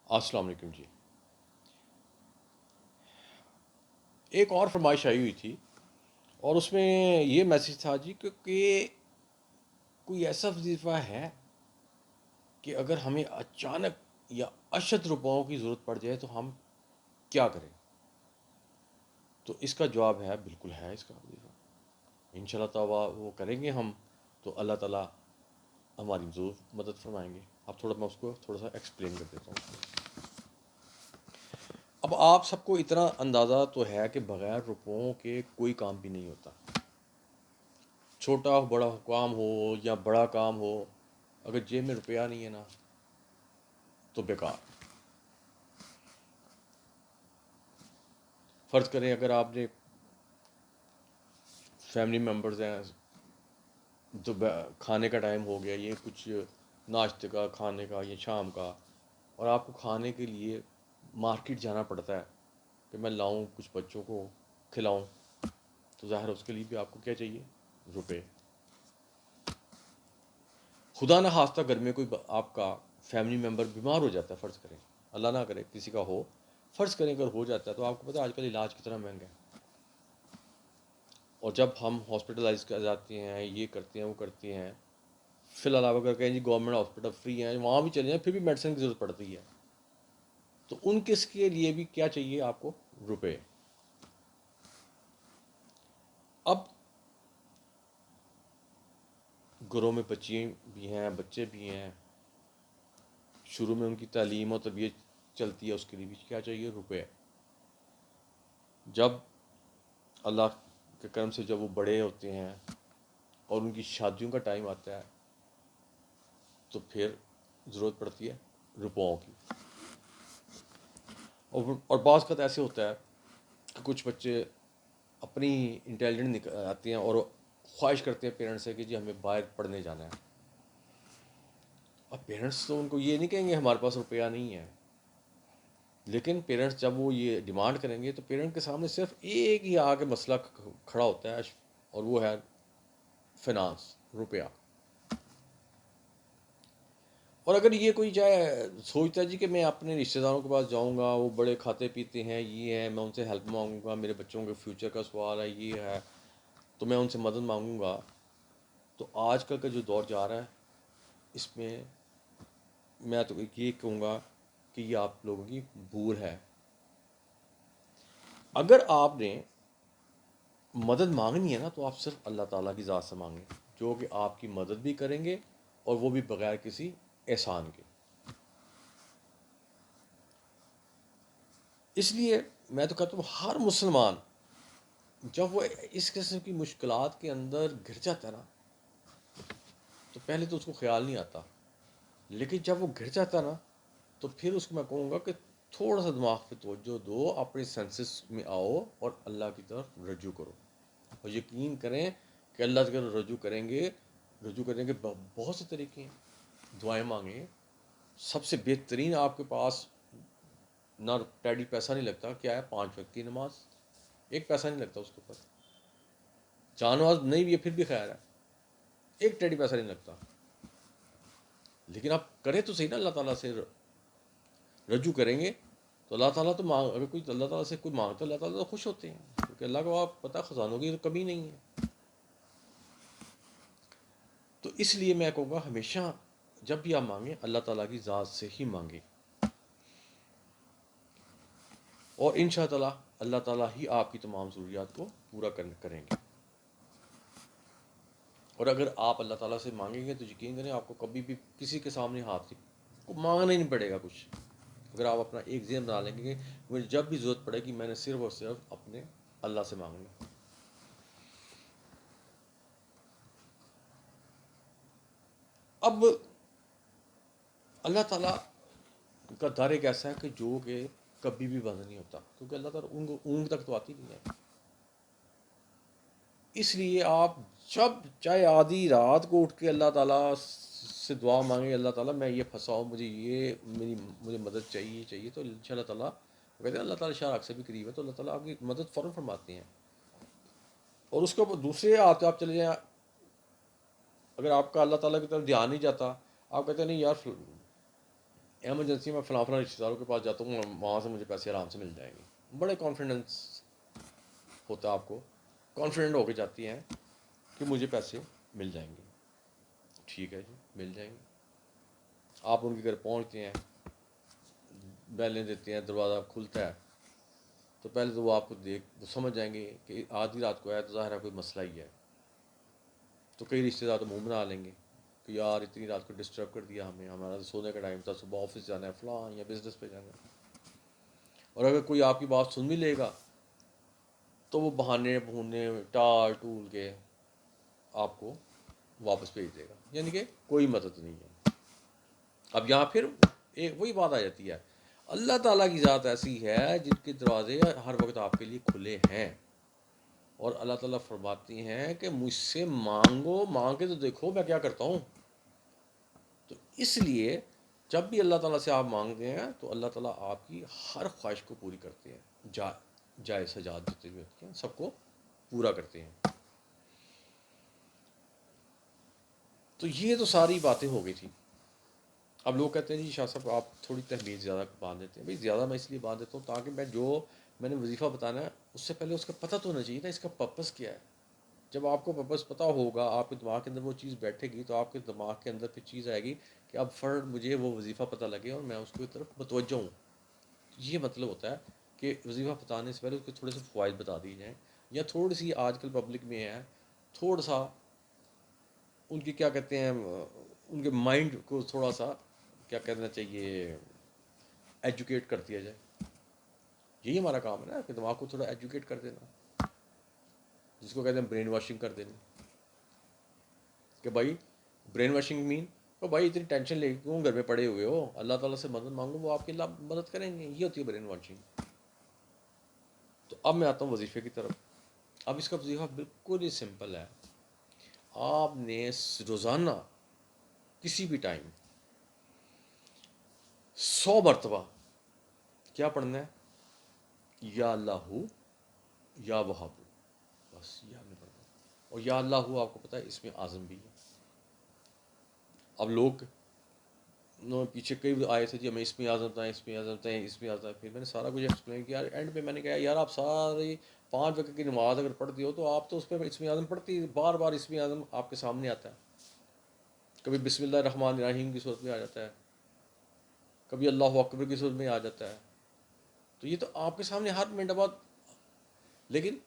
السلام علیکم جی. ایک اور فرمائش آئی ہوئی تھی اور اس میں یہ میسج تھا جی کہ کوئی ایسا وظیفہ ہے کہ اگر ہمیں اچانک یا اشد روپوں کی ضرورت پڑ جائے تو ہم کیا کریں. تو اس کا جواب ہے بالکل ہے اس کا وظیفہ. ان شاء اللہ تعالیٰ وہ کریں گے ہم تو اللہ تعالیٰ ہماری ضرور مدد فرمائیں گے. اب تھوڑا میں اس کو تھوڑا سا ایکسپلین کر دیتا ہوں. اب آپ سب کو اتنا اندازہ تو ہے کہ بغیر روپوں کے کوئی کام بھی نہیں ہوتا. چھوٹا ہو بڑا کام ہو یا بڑا کام ہو، اگر جیب میں روپیہ نہیں ہے نا تو بیکار. فرض کریں اگر آپ نے فیملی ممبرز ہیں تو کھانے کا ٹائم ہو گیا، یہ کچھ ناشتے کا کھانے کا یا شام کا، اور آپ کو کھانے کے لیے مارکیٹ جانا پڑتا ہے کہ میں لاؤں کچھ بچوں کو کھلاؤں، تو ظاہر اس کے لیے بھی آپ کو کیا چاہیے؟ روپے. خدا نہ خواستہ گھر میں کوئی آپ کا فیملی ممبر بیمار ہو جاتا ہے، فرض کریں اللہ نہ کرے کسی کا ہو، فرض کریں اگر ہو جاتا ہے تو آپ کو پتہ ہے آج کل علاج کتنا مہنگا ہے. اور جب ہم ہاسپٹلائز کر جاتے ہیں، یہ کرتے ہیں وہ کرتے ہیں، فی الحال اگر کہیں جی گورنمنٹ ہاسپٹل فری ہیں وہاں بھی چلے جائیں پھر بھی میڈیسن کی ضرورت پڑتی ہے. تو ان کس کے لیے بھی کیا چاہیے آپ کو؟ روپے. اب گھروں میں بچیاں بھی ہیں بچے بھی ہیں، شروع میں ان کی تعلیم و تربیت چلتی ہے، اس کے لیے بھی کیا چاہیے؟ روپے. جب اللہ کے کرم سے جب وہ بڑے ہوتے ہیں اور ان کی شادیوں کا ٹائم آتا ہے تو پھر ضرورت پڑتی ہے روپوں کی. اور بعض کا ایسے ہوتا ہے کہ کچھ بچے اپنی انٹیلیجنٹ آتے ہیں اور خواہش کرتے ہیں پیرنٹس سے کہ جی ہمیں باہر پڑھنے جانا ہے. اب پیرنٹس تو ان کو یہ نہیں کہیں گے ہمارے پاس روپیہ نہیں ہے، لیکن پیرنٹس جب وہ یہ ڈیمانڈ کریں گے تو پیرنٹ کے سامنے صرف ایک ہی آ کے مسئلہ کھڑا ہوتا ہے، اور وہ ہے فنانس، روپیہ. اور اگر یہ کوئی چاہے سوچتا ہے جی کہ میں اپنے رشتہ داروں کے پاس جاؤں گا، وہ بڑے کھاتے پیتے ہیں، یہ ہے، میں ان سے ہیلپ مانگوں گا، میرے بچوں کے فیوچر کا سوال ہے، یہ ہے، تو میں ان سے مدد مانگوں گا، تو آج کل کا جو دور جا رہا ہے اس میں میں تو یہ کہوں گا کہ یہ آپ لوگوں کی بھول ہے. اگر آپ نے مدد مانگنی ہے نا تو آپ صرف اللہ تعالیٰ کی ذات سے مانگیں، جو کہ آپ کی مدد بھی کریں گے اور وہ بھی بغیر کسی احسان کے. اس لیے میں تو کہتا ہوں ہر مسلمان جب وہ اس قسم کی مشکلات کے اندر گر جاتا ہے نا تو پہلے تو اس کو خیال نہیں آتا، لیکن جب وہ گر جاتا ہے نا تو پھر اس کو میں کہوں گا کہ تھوڑا سا دماغ پہ توجہ دو، اپنے سینسز میں آؤ اور اللہ کی طرف رجوع کرو. اور یقین کریں کہ اللہ کی طرف رجوع کرنے کے بہت سے طریقے ہیں. دعائیں مانگیں. سب سے بہترین آپ کے پاس نہ ٹیڈی پیسہ نہیں لگتا، کیا ہے؟ 5 وقت کی نماز، ایک پیسہ نہیں لگتا اس کے اوپر. جانواز نہیں بھی ہے پھر بھی خیر ہے، ایک ٹیڈی پیسہ نہیں لگتا. لیکن آپ کریں تو صحیح نا، اللہ تعالیٰ سے رجوع کریں گے تو اللہ تعالیٰ تو اگر کوئی اللہ تعالیٰ سے کوئی مانگتا ہے اللہ تعالیٰ تو خوش ہوتے ہیں، کیونکہ اللہ کو آپ پتہ خزانوں کی تو کمی نہیں ہے. تو اس لیے میں کہوں گا ہمیشہ جب بھی آپ مانگیں اللہ تعالیٰ کی ذات سے ہی مانگیں، اور ان شاء اللہ تعالیٰ ہی آپ کی تمام ضروریات کو پورا کریں گے. اور اگر آپ اللہ تعالیٰ سے مانگیں گے تو یقین کریں آپ کو کبھی بھی کسی کے سامنے ہاتھ کو مانگنا ہی نہیں پڑے گا کچھ. اگر آپ اپنا ایک ذہن بنا لیں گے کہ مجھے جب بھی ضرورت پڑے گی میں نے صرف اور صرف اپنے اللہ سے مانگنا. اب اللہ تعالیٰ کا در ایک ایسا ہے کہ جو کہ کبھی بھی بند نہیں ہوتا، کیونکہ اللہ تعالیٰ اونگ تک تو آتی نہیں ہے. اس لیے آپ جب چاہے آدھی رات کو اٹھ کے اللہ تعالیٰ سے دعا مانگیں، اللہ تعالیٰ میں یہ پھنسا ہوں، مجھے مدد چاہیے، تو ان شاء اللہ تعالیٰ کہتے ہیں اللہ تعالیٰ شارک سے بھی قریب ہے، تو اللہ تعالیٰ آپ کی مدد فوراً فرماتے ہیں. اور اس کے اوپر دوسرے آپ چلے جائیں، اگر آپ کا اللہ تعالیٰ کی طرف دھیان نہیں جاتا، آپ کہتے ہیں نہیں یار ایمرجنسی میں فلاں فلاں رشتہ داروں کے پاس جاتا ہوں، وہاں سے مجھے پیسے آرام سے مل جائیں گے، بڑے کانفیڈنس ہوتا ہے آپ کو، کانفیڈنٹ ہو کے جاتی ہیں کہ مجھے پیسے مل جائیں گے. ٹھیک ہے جی، مل جائیں گے. آپ ان کے گھر پہنچتے ہیں، بیلیں دیتے ہیں، دروازہ کھلتا ہے، تو پہلے تو وہ آپ کو وہ سمجھ جائیں گے کہ آدھی رات کو آیا تو ظاہر ہے کوئی مسئلہ ہی ہے. تو کئی رشتے دار تو منہ بنا لیں گے کہ یار اتنی رات کو ڈسٹرب کر دیا ہمیں، ہمارا سونے کا ٹائم تھا، صبح آفس جانا ہے، فلاں یا بزنس پہ جانا ہے. اور اگر کوئی آپ کی بات سن بھی لے گا تو وہ بہانے بہونے ٹال ٹول کے آپ کو واپس بھیج دے گا، یعنی کہ کوئی مدد نہیں ہے. اب یہاں پھر ایک وہی بات آ جاتی ہے، اللہ تعالیٰ کی ذات ایسی ہے جن کے دروازے ہر وقت آپ کے لیے کھلے ہیں، اور اللہ تعالیٰ فرماتی ہیں کہ مجھ سے مانگو، مانگ کے تو دیکھو میں کیا کرتا ہوں. تو اس لیے جب بھی اللہ تعالیٰ سے آپ مانگتے ہیں تو اللہ تعالیٰ آپ کی ہر خواہش کو پوری کرتے ہیں، جائز سجاد جتنے بھی ہوتے ہیں سب کو پورا کرتے ہیں. تو یہ تو ساری باتیں ہو گئی تھیں. اب لوگ کہتے ہیں جی شاہ صاحب آپ تھوڑی تحمید زیادہ باندھ دیتے ہیں. بھائی زیادہ میں اس لیے باندھ دیتا ہوں تاکہ میں نے وظیفہ بتانا ہے اس سے پہلے اس کا پتہ تو ہونا چاہیے نا، اس کا پرپس کیا ہے. جب آپ کو پرپس پتہ ہوگا، آپ کے دماغ کے اندر وہ چیز بیٹھے گی، تو آپ کے دماغ کے اندر پھر چیز آئے گی کہ اب مجھے وہ وظیفہ پتہ لگے اور میں اس کی طرف متوجہ ہوں. یہ مطلب ہوتا ہے کہ وظیفہ بتانے سے پہلے اس کے تھوڑے سے فوائد بتا دیے جائیں، یا تھوڑی سی آج کل پبلک میں ہے تھوڑا سا ان کی کیا کہتے ہیں، ان کے مائنڈ کو تھوڑا سا کیا کہنا چاہیے ایجوکیٹ کر دیا جائے. یہی ہمارا کام ہے نا کہ دماغ کو تھوڑا ایجوکیٹ کر دینا، جس کو کہتے ہیں برین واشنگ کر دینا. کہ بھائی برین واشنگ مین تو بھائی اتنی ٹینشن لے کے کیوں گھر میں پڑے ہوئے ہو، اللہ تعالیٰ سے مدد مانگو، وہ آپ کی مدد کریں گے. یہ ہوتی ہے برین واشنگ. تو اب میں آتا ہوں وظیفے کی طرف. اب اس کا وظیفہ بالکل ہی سمپل ہے. آپ نے روزانہ کسی بھی ٹائم 100 مرتبہ کیا پڑھنا ہے؟ یا اللہ ہو یا وہاب، بس یہ ہم نے پڑھنا ہے. اور یا اللہ ہو آپ کو پتہ ہے اس میں اعظم بھی ہے. اب لوگ پیچھے کئی آئے تھے جی ہمیں اس میں اعظم بتائیں، اس میں اعظم بتائیں، اس میں اعظم. پھر میں نے سارا کچھ ایکسپلین کیا. اینڈ پہ میں نے کہا یار آپ ساری 5 وقت کی نماز اگر پڑھتی ہو تو آپ تو اس پہ اس میں اعظم پڑھتی، بار بار اس میں اعظم آپ کے سامنے آتا ہے. کبھی بسم اللہ الرحمن الرحیم کی صورت میں آ جاتا ہے، کبھی اللہ اکبر کی صورت میں آ جاتا ہے. تو یہ تو آپ کے سامنے ہر منٹ بعد. لیکن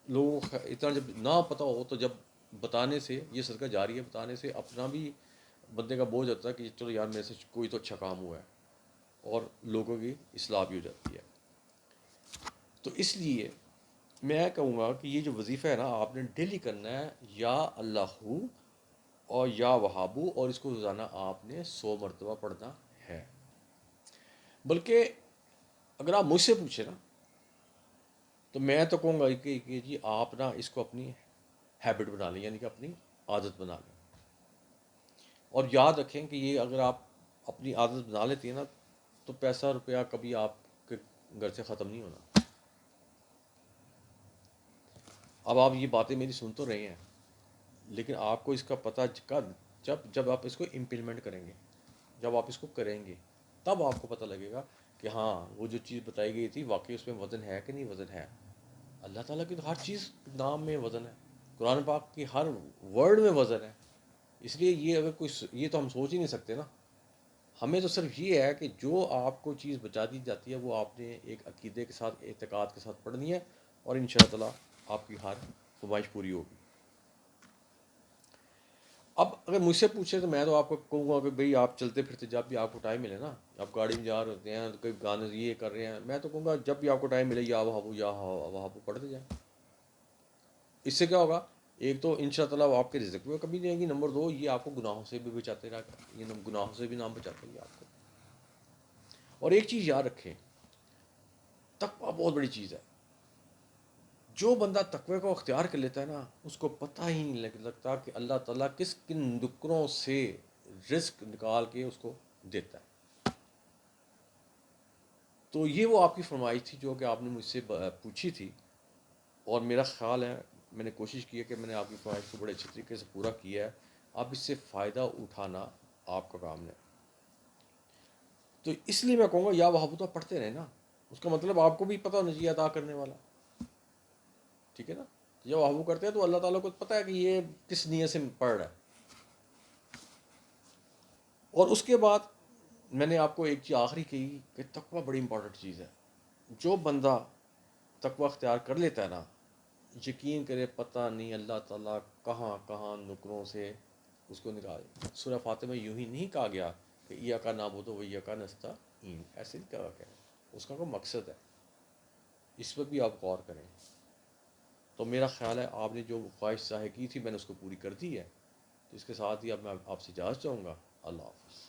لوگوں کو اتنا جب نہ پتہ ہو تو جب بتانے سے یہ صدقہ جاری ہے، بتانے سے اپنا بھی بندے کا بوجھ ہوتا ہے کہ چلو یار میرے سے کوئی تو اچھا کام ہوا ہے، اور لوگوں کی اصلاح بھی ہو جاتی ہے. تو اس لیے میں کہوں گا کہ یہ جو وظیفہ ہے نا آپ نے ڈیلی کرنا ہے، یا اللہ ہو اور یا وہابو، اور اس کو روزانہ آپ نے 100 مرتبہ پڑھنا ہے. بلکہ اگر آپ مجھ سے پوچھیں نا تو میں تو کہوں گا کہ جی آپ نا اس کو اپنی ہیبٹ بنا لیں، یعنی کہ اپنی عادت بنا لیں. اور یاد رکھیں کہ یہ اگر آپ اپنی عادت بنا لیتی ہیں نا تو پیسہ روپیہ کبھی آپ کے گھر سے ختم نہیں ہونا. اب آپ یہ باتیں میری سن تو رہے ہیں، لیکن آپ کو اس کا پتہ جب آپ اس کو امپلیمنٹ کریں گے، جب آپ اس کو کریں گے تب آپ کو پتہ لگے گا کہ ہاں وہ جو چیز بتائی گئی تھی واقعی اس میں وزن ہے کہ نہیں وزن ہے. اللہ تعالیٰ کی تو ہر چیز نام میں وزن ہے، قرآن پاک کی ہر ورڈ میں وزن ہے. اس لیے یہ اگر کوئی یہ تو ہم سوچ ہی نہیں سکتے نا. ہمیں تو صرف یہ ہے کہ جو آپ کو چیز بتا دی جاتی ہے وہ آپ نے ایک عقیدے کے ساتھ، اعتقاد کے ساتھ پڑھنی ہے، اور ان شاء اللہ تعالیٰ آپ کی ہر خواہش پوری ہوگی. اب اگر مجھ سے پوچھے تو میں تو آپ کو کہوں گا کہ بھئی آپ چلتے پھرتے جب بھی آپ کو ٹائم ملے نا، آپ گاڑی میں جا رہے ہوتے ہیں، کوئی گانے یہ کر رہے ہیں، میں تو کہوں گا جب بھی آپ کو ٹائم ملے یا وہابو پڑھتے جائیں. اس سے کیا ہوگا؟ ایک تو ان شاء اللہ تعالیٰ آپ کے رزق میں کمی نہیں آئے گی، نمبر 2 یہ آپ کو گناہوں سے بھی بچاتے رہے گا، یہ گناہوں سے بھی نام بچاتے گی آپ کو. اور ایک چیز یاد رکھیں، تقویٰ بہت بڑی چیز ہے. جو بندہ تقوی کو اختیار کر لیتا ہے نا اس کو پتہ ہی نہیں لگتا کہ اللہ تعالیٰ کس کن نکروں سے رزق نکال کے اس کو دیتا ہے. تو یہ وہ آپ کی فرمائش تھی جو کہ آپ نے مجھ سے پوچھی تھی، اور میرا خیال ہے میں نے کوشش کی ہے کہ میں نے آپ کی فرمائش کو بڑے اچھے طریقے سے پورا کیا ہے. اب اس سے فائدہ اٹھانا آپ کا کام ہے. تو اس لیے میں کہوں گا یا وہابو تو پڑھتے رہے نا، اس کا مطلب آپ کو بھی پتہ ہونا چاہیے عطا کرنے والا، ٹھیک ہے نا. یا وہابو کرتے ہیں تو اللہ تعالیٰ کو پتہ ہے کہ یہ کس نیت سے پڑھ رہا ہے. اور اس کے بعد میں نے آپ کو ایک چیز آخری کہی کہ تقوی بڑی امپورٹنٹ چیز ہے. جو بندہ تقوی اختیار کر لیتا ہے نا، یقین کرے پتہ نہیں اللہ تعالیٰ کہاں کہاں نکروں سے اس کو نکال. سورہ فاتحہ میں یوں ہی نہیں کہا گیا کہ ایاک نعبد و ایاک نستعین، ایسے نہیں کہا گیا، اس کا کوئی مقصد ہے. اس پر بھی آپ غور کریں. تو میرا خیال ہے آپ نے جو خواہش ظاہر کی تھی میں نے اس کو پوری کر دی ہے. تو اس کے ساتھ ہی اب میں آپ سے اجازت چاہوں گا. اللہ حافظ.